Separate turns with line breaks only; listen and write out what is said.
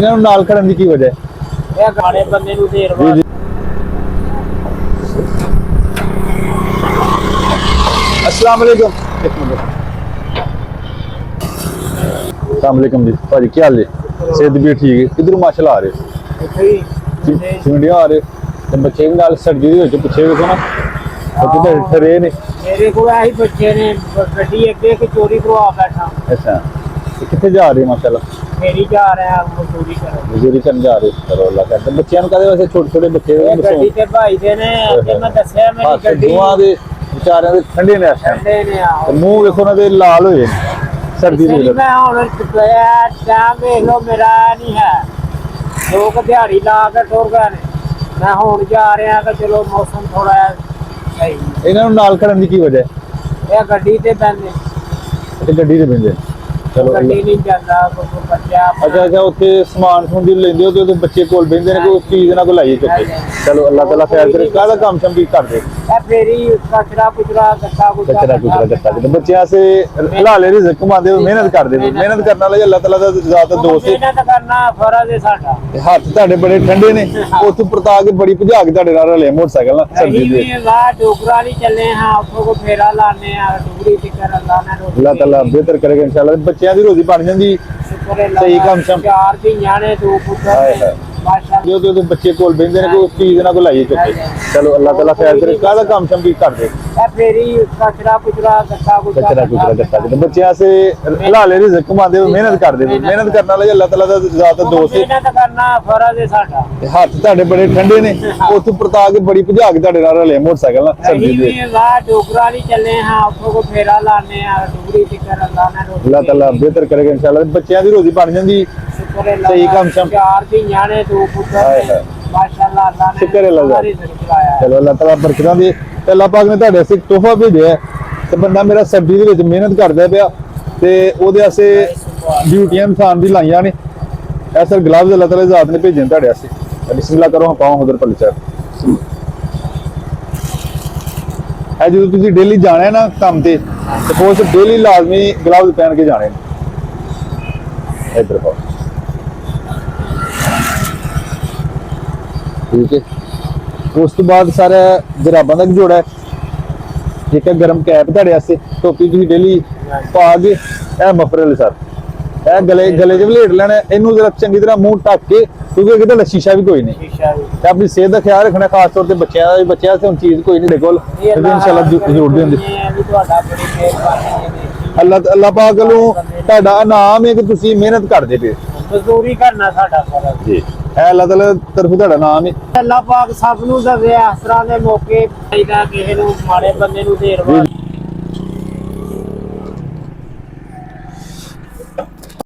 ਇਹਨਾਂ ਨੂੰ ਨਾਲ ਖੜਨ ਦੀ ਕੀ ਵਜ੍ਹਾ ਹੈ?
ਇਹ ਗਾਣੇ ਬੰਦੇ ਨੂੰ ਦੇਰ ਬਾਅਦ
अस्सलाम वालेकुम। एक मिनट। अस्सलाम वालेकुम जी भाजी, क्या हाल है? सेहत भी ठीक है? किधर माशाल्लाह आ रहे
ਇੱਥੇ ਹੀ
चिमड़िया आ रहे ते बच्चे भी नाल सर्दी दे विच पिछे वेखो ना बच्चे तो ठरे ने।
ਮੇਰੇ ਕੋਲ ਆਹੀ ਬੱਚੇ ਨੇ ਗੱਡੀ ਅੱਗੇ ਕਿ ਚੋਰੀ ਕਰਵਾ ਬੈਠਾ
अच्छा ते किथे जा रहे माशाल्लाह?
ਫੇਰੀ ਜਾ ਰਿਹਾ ਮਜ਼ਦੂਰੀ ਕਰਨ
मजदूरी करन जा रहे। चलो अल्लाह करे। बच्चों ਨੂੰ ਕਦੇ ਵੈਸੇ ਛੋਟੇ ਛੋਟੇ ਬੱਚੇ
ਇਹ ਗੱਡੀ ਤੇ ਭਾਈ ਦੇ ਨੇ ਅੱਗੇ ਮੈਂ ਦੱਸਿਆ ਮੇਰੀ ਗੱਡੀ
ਦੋਵਾਂ ਦੇ ਵਿਚਾਰਿਆਂ ਦੇ ਠੰਡੇ ਨੇ ਇਸ ਟਾਈਮ
ਠੰਡੇ ਨੇ ਆ
ਤੇ ਮੂੰਹ ਵੇਖੋ ਨਾ ਦੇ ਲਾਲ ਹੋਏ ਨੇ ਸਰਦੀ ਦੇ ਵਿੱਚ।
ਮੈਂ ਹੁਣ ਪਿਆ ਟਾਈਮ ਵੇਖ ਲਓ ਮੇਰਾ ਨਹੀਂ ਹੈ ਲੋਕ ਦਿਹਾੜੀ ਲਾ ਕੇ ਟੁਰ ਗਏ ਨੇ ਮੈਂ ਹੁਣ ਜਾ ਰਿਹਾ ਕਿ ਚਲੋ ਮੌਸਮ ਥੋੜਾ ਸਹੀ
ਇਹਨਾਂ ਨੂੰ ਨਾਲ ਖੜਨ ਦੀ ਕੀ ਵਜ੍ਹਾ ਹੈ?
ਇਹ ਗੱਡੀ ਤੇ ਪੈਂਦੇ
ਤੇ ਗੱਡੀ ਦੇ ਬੰਦੇ ਚਲੋ
ਗੱਡੀ ਨਹੀਂ ਜਾਂਦਾ ਕੋਈ ਬੱਚਾ
ਅੱਛਾ ਅੱਛਾ ਉੱਥੇ ਸਮਾਨ ਸਮੂਨ ਲੈਂਦੇ ਹੋ ਤੇ ਉਹਦੇ ਬੱਚੇ ਕੋਲ ਬਹਿੰਦੇ ਨੇ ਕੋਈ ਚੀਜ਼ ਨਾ ਕੋਈ ਲਾਈਏ ਚੁੱਕੇ। ਚਲੋ ਅੱਲਾਹ ਤਾਲਾ ਖੈਰ ਕਰੇ। ਕਾਹਦਾ ਕੰਮ ਸ਼ਮ ਕੀ ਕਰਦੇ?
ਇਹ ਫੇਰੀ ਕਚਰਾ ਕੁਚਰਾ ਗੱਟਾ
ਕਚਰਾ ਕੁਚਰਾ ਦਿੱਤਾ ਤੇ ਬੱਚਿਆਂ ਸੇ ਹਲਾਲੇ ਰਿਜ਼ਕ ਕਮਾਉਂਦੇ ਹੋ, ਮਿਹਨਤ ਕਰਦੇ ਹੋ। ਮਿਹਨਤ ਕਰਨ ਵਾਲਾ ਅੱਲਾਹ ਤਾਲਾ ਦਾ ਜ਼ਿਆਦਾ ਦੋਸਤ ਹੈ।
ਮਿਹਨਤ ਕਰਨਾ ਫਰਜ਼ ਹੈ ਸਾਡਾ
ਹੱਥ ਤੁਹਾਡੇ ਬੜੇ ਠੰਡੇ ਨੇ। ਉੱਥੋਂ ਪਰਤਾ ਕੇ ਬੜੀ ਭਜਾ ਕੇ ਤੁਹਾਡੇ ਨਾਲ ਰਲੇ ਮੋਟਰਸਾਈਕਲ ਨਾਲ ਸਰਦੀ ਦੇ।
ਅਸੀਂ ਵਾਹ ਡੋਗਰਾ ਨਹੀਂ ਚੱਲੇ ਹਾਂ ਉੱਥੋਂ ਕੋ ਫੇਰਾ ਲਾਣੇ ਆ ਡੋਗਰੀ ਫਿਕਰ ਅੱਲਾਹ ਨੇ
ਅੱਲਾਹ ਤਾਲਾ ਬਿਹਤਰ ਕਰੇਗਾ ਇਨਸ਼ਾਅੱਲਾ। ਬੱਚਿਆਂ ਦੀ ਰੋਜ਼ੀ ਬਣ ਜਾਂਦੀ ਸਹੀ ਕੰਮ ਸ਼ਮ।
ਚਾਰ ਧੀਆਂ ਨੇ ਦੋ ਪੁੱਤਰ ਨੇ ਮਾਸ਼ਾਅੱਲਾ
ਜੋ ਉਹਦੇ ਬੱਚੇ ਕੋਲ ਬਹਿੰਦੇ ਨੇ ਕੋਈ ਚੀਜ਼ ਨਾ ਕੋਈ ਲਾਈਏ ਚੁੱਕੇ। ਚਲੋ ਅੱਲਾਹ ਤਾਲਾ ਖੈਰ ਕਰੇ। ਕਾਹਦਾ ਕੰਮ ਸ਼ਮ ਕੀ ਕਰਦੇ?
ਇਹ ਫੇਰੀ ਕਚਰਾ ਕੁਚਰਾ ਗੱਟਾ
ਕਚਰਾ ਕੁਚਰਾ ਦਿੱਤਾ ਤੇ ਬੱਚਿਆਂ ਸੇ ਹਲਾਲੇ ਰਿਜ਼ਕ ਕਮਾਉਂਦੇ ਹੋ, ਮਿਹਨਤ ਕਰਦੇ ਹੋ। ਮਿਹਨਤ ਕਰਨ ਵਾਲਾ ਅੱਲਾਹ ਤਾਲਾ ਦਾ ਜ਼ਿਆਦਾ ਦੋਸਤ ਹੈ।
ਮਿਹਨਤ ਕਰਨਾ ਫਰਜ਼ ਹੈ ਸਾਡਾ
ਹੱਥ ਤੁਹਾਡੇ ਬੜੇ ਠੰਡੇ ਨੇ। ਉੱਥੋਂ ਪਰਤਾ ਕੇ ਬੜੀ ਭਜਾ ਕੇ ਤੁਹਾਡੇ ਨਾਲ ਰਲੇ ਮੋਟਰਸਾਈਕਲ ਨਾਲ ਸਰਦੀ ਦੇ।
ਅਸੀਂ ਵਾਹ ਡੋਗਰਾ ਨਹੀਂ ਚੱਲੇ ਹਾਂ ਉੱਥੋਂ ਕੋ ਫੇਰਾ ਲਾਣੇ ਆ ਡੋਗਰੀ ਫਿਕਰ ਅੱਲਾਹ ਨੇ
ਅੱਲਾਹ ਤਾਲਾ ਬਿਹਤਰ ਕਰੇਗਾ ਇਨਸ਼ਾਅੱਲਾ। ਬੱਚਿਆਂ ਦੀ ਰੋਜ਼ੀ ਬਣ ਜਾਂਦੀ ਸਹੀ ਕੰਮ ਸ਼ਮ।
ਚਾਰ ਧੀਆਂ ਨੇ ਦੋ ਪੁੱਤਰ ਨੇ ਮਾਸ਼ਾਅੱਲਾ ਅੱਲਾਹ ਨੇ
ਸ਼ੁਕਰ ਹੈ ਅੱਲਾਹ ਦਾ।
ਰਿਜ਼ਕ ਚਲਾਇਆ
ਚਲੋ ਅੱਲਾਹ ਤਾਲਾ ਬਰਕਤਾਂ ਦੇ। ਤੇ ਅੱਲਾਹ ਪਾਕ ਨੇ ਤੁਹਾਡੇ ਵਾਸਤੇ ਇੱਕ ਤੋਹਫਾ ਭੇਜਿਆ ਹੈ ਤੇ ਬੰਦਾ ਮੇਰਾ ਸਰਦੀ ਦੇ ਵਿੱਚ ਮਿਹਨਤ ਕਰਦਾ ਪਿਆ ਤੇ ਉਹਦੇ ਵਾਸਤੇ ਡਿਊਟੀਆਂ ਇਨਸਾਨ ਦੀ ਲਾਈਆਂ ਨੇ। ਇਹ ਸਰ ਗਲਵਜ਼ ਅੱਲਾਹ ਤਾਲਾ ਜ਼ਾਤ ਨੇ ਭੇਜੇ ਨੇ ਤੁਹਾਡੇ ਵਾਸਤੇ। ਬਿਸਮਿਲ੍ਲਾ ਕਰੋ ਪਾਓ ਉਧਰ ਪੱਲੇ ਚਾਹ। ਇਹ ਜਦੋਂ ਤੁਸੀਂ ਡੇਲੀ ਜਾਣਾ ਹੈ ਨਾ ਕੰਮ ਤੇ ਸਪੋਜ਼ ਡੇਲੀ ਲਾਜ਼ਮੀ ਗਲਵਜ਼ ਪਹਿਨ ਕੇ ਜਾਣੇ ਨੇ। ਇੱਧਰ ਪਾਓ ਠੀਕ ਹੈ। ਉਸ ਤੋਂ ਬਾਅਦ ਸਾਰਾ ਜਰਾਬਾਂ ਦਾ ਜੋੜਾ ਹੈ। ਇੱਕ ਹੈ ਗਰਮ ਕੈਪ ਤੁਹਾਡੇ ਵਾਸਤੇ। ਟੋਪੀ ਤੁਸੀਂ ਡੇਲੀ ਪਾ ਕੇ ਇਹ ਮਫਰਲ ਸਰ ਇਹ ਗਲੇ ਚ ਵਲੇਟ ਲੈਣਾ। ਇਹਨੂੰ ਜਰਾ ਚੰਗੀ ਤਰ੍ਹਾਂ ਮੂੰਹ ਢੱਕ ਕੇ ਕਿਉਂਕਿ ਕਿਤੇ ਸ਼ੀਸ਼ਾ ਵੀ ਕੋਈ ਨਹੀਂ। ਤੇ ਆਪਣੀ ਸਿਹਤ ਦਾ ਖਿਆਲ ਰੱਖਣਾ ਖਾਸ ਤੌਰ ਤੇ ਬੱਚਿਆਂ ਦਾ। ਬੱਚਿਆਂ ਵਾਸਤੇ ਹੁਣ ਚੀਜ਼ ਕੋਈ ਨਹੀਂ ਦੇ ਕੋਲ ਇਨਸ਼ਾਅੱਲਾ ਜ਼ਰੂਰ ਦੇ ਹੁੰਦੇ।
ਤੁਹਾਡਾ ਬੜੀ ਮਿਹਰਬਾਨੀ
ਅੱਲਾਹ ਪਾਕ ਵੱਲੋਂ ਤੁਹਾਡਾ ਇਨਾਮ ਹੈ ਕਿ ਤੁਸੀਂ ਮਿਹਨਤ ਕਰਦੇ ਪਏ
ਮਜ਼ਦੂਰੀ ਕਰਨਾ ਸਾਡਾ ਫਰਜ਼
ਜੀ। ਇਹ ਅੱਲਾਹ ਤਾਲਾ ਤਰਫੋਂ ਤੁਹਾਡਾ ਨਾਮ ਹੈ।
ਅੱਲਾਹ ਪਾਕ ਸਭ ਨੂੰ ਦਵੇ ਇਸ ਤਰ੍ਹਾਂ ਦੇ ਮੌਕੇ ਚਾਹੀਦਾ ਕਿਸੇ ਨੂੰ ਮਾੜੇ ਬੰਦੇ ਨੂੰ ਦੇਰ ਬਾਅਦ